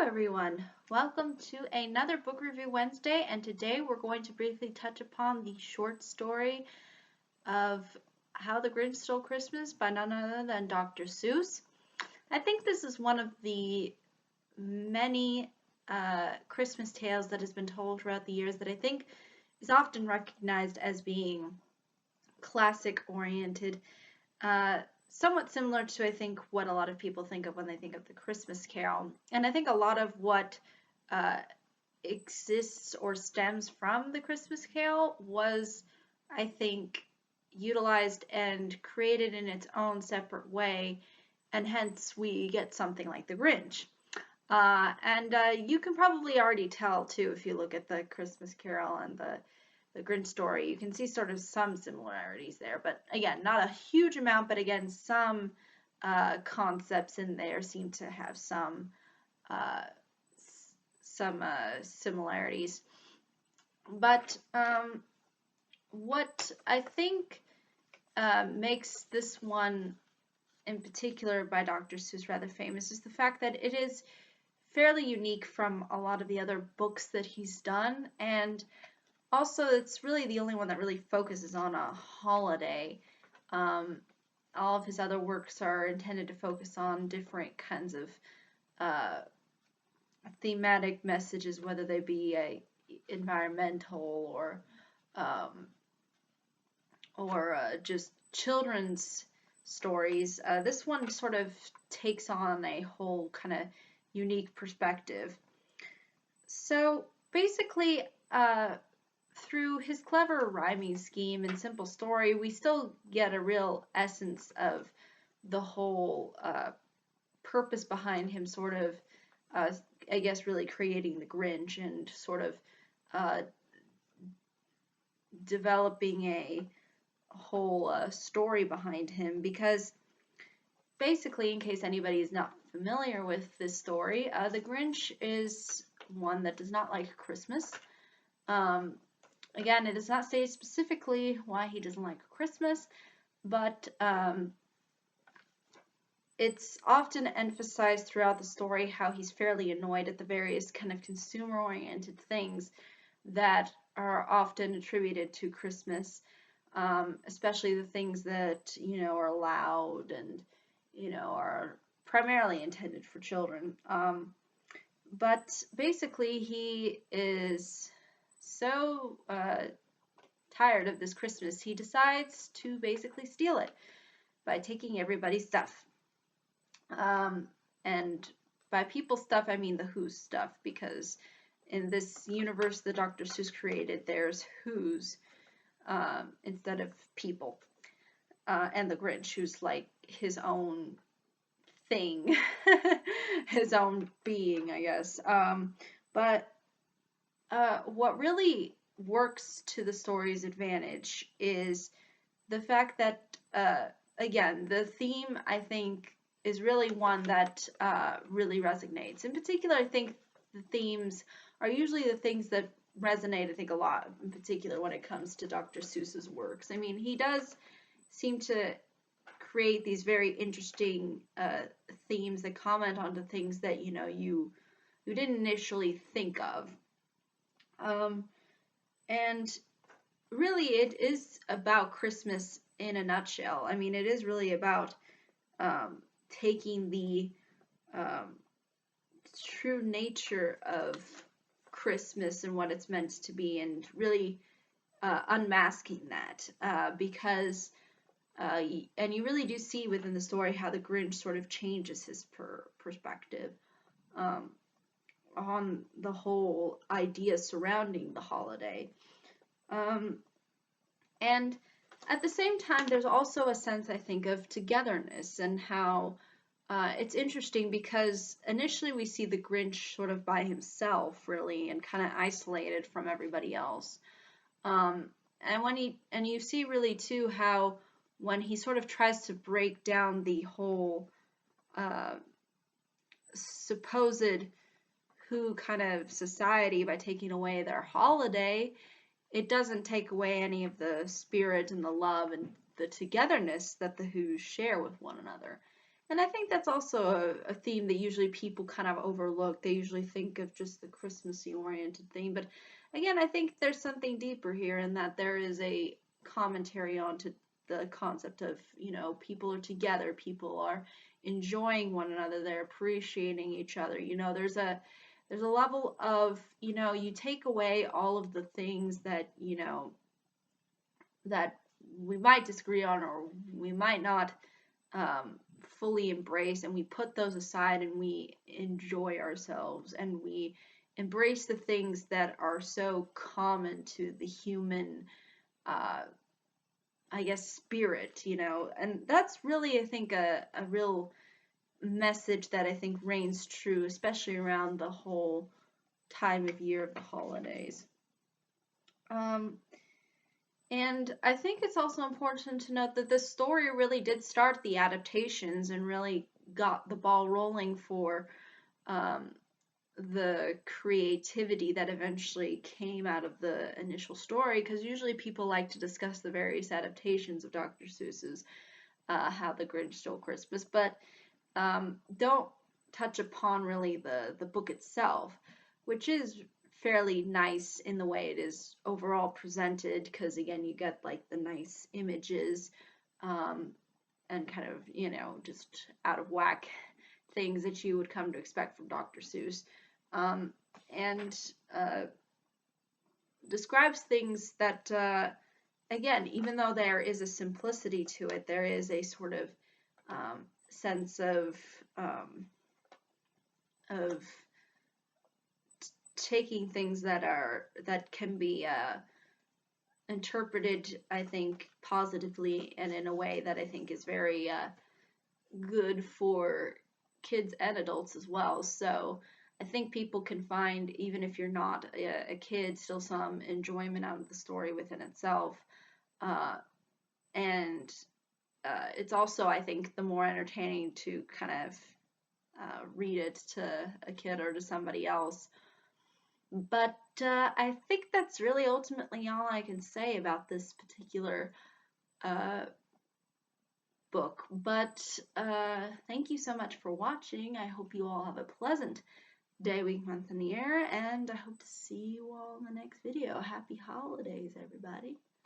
everyone. Welcome to another Book Review Wednesday, and today we're going to briefly touch upon the short story of How the Grinch Stole Christmas by none other than Dr. Seuss. I think this is one of the many Christmas tales that has been told throughout the years that I think is often recognized as being classic-oriented. Somewhat similar to, I think, what a lot of people think of when they think of the Christmas Carol. And I think a lot of what exists or stems from the Christmas Carol was, I think, utilized and created in its own separate way, and hence we get something like the Grinch. You can probably already tell, too, if you look at the Christmas Carol and the Grinch story, you can see sort of some similarities there, but again, not a huge amount, but again, some concepts in there seem to have some similarities. But what I think makes this one in particular by Dr. Seuss rather famous is the fact that it is fairly unique from a lot of the other books that he's done, and also, it's really the only one that really focuses on a holiday. All of his other works are intended to focus on different kinds of thematic messages, whether they be environmental or just children's stories. This one sort of takes on a whole kind of unique perspective. So basically, through his clever rhyming scheme and simple story, we still get a real essence of the whole purpose behind him sort of, I guess, really creating the Grinch and sort of developing a whole story behind him, because basically, in case anybody is not familiar with this story, the Grinch is one that does not like Christmas. Again, it does not say specifically why he doesn't like Christmas, but it's often emphasized throughout the story how he's fairly annoyed at the various kind of consumer-oriented things that are often attributed to Christmas, especially the things that, are loud and, are primarily intended for children. But basically, he is so tired of this Christmas, he decides to basically steal it by taking everybody's stuff. And by people's stuff, I mean the Who's stuff, because in this universe that Dr. Seuss created, there's Who's instead of people. And the Grinch, who's like his own thing, his own being, I guess. But what really works to the story's advantage is the fact that, again, the theme, I think, is really one that really resonates. In particular, I think the themes are usually the things that resonate, I think, a lot, in particular when it comes to Dr. Seuss's works. I mean, he does seem to create these very interesting themes that comment onto things that, you didn't initially think of. And really, it is about Christmas in a nutshell. I mean, it is really about taking the true nature of Christmas and what it's meant to be, and really unmasking that, because and you really do see within the story how the Grinch sort of changes his perspective on the whole idea surrounding the holiday. And at the same time, there's also a sense, I think, of togetherness, and how it's interesting because initially we see the Grinch sort of by himself, really, and kind of isolated from everybody else. And you see really too how when he sort of tries to break down the whole supposed Who kind of society by taking away their holiday, it doesn't take away any of the spirit and the love and the togetherness that the Who's share with one another. And I think that's also a theme that usually people kind of overlook. They usually think of just the Christmassy oriented theme. But again, I think there's something deeper here in that there is a commentary onto the concept of, people are together, people are enjoying one another, they're appreciating each other. There's a level of, you take away all of the things that, that we might disagree on or we might not fully embrace, and we put those aside and we enjoy ourselves and we embrace the things that are so common to the human, uh, I guess, spirit, and that's really, I think, a real message that I think reigns true, especially around the whole time of year of the holidays. Um, And I think it's also important to note that this story really did start the adaptations and really got the ball rolling for um, the creativity that eventually came out of the initial story. Because usually people like to discuss the various adaptations of Dr. Seuss's How the Grinch Stole Christmas, but don't touch upon really the book itself, which is fairly nice in the way it is overall presented, because again, you get like the nice images, um, and kind of, just out of whack things that you would come to expect from Dr. Seuss, um, and describes things that, again, even though there is a simplicity to it, there is a sort of sense um, of taking things that can be interpreted, I think, positively and in a way that I think is very good for kids and adults as well. So I think people can find, even if you're not a kid, still some enjoyment out of the story within itself. Uh, and it's also, I think, the more entertaining to kind of read it to a kid or to somebody else. But I think that's really ultimately all I can say about this particular uh, book. But thank you so much for watching. I hope you all have a pleasant day, week, month, and year, and I hope to see you all in the next video. Happy holidays, everybody.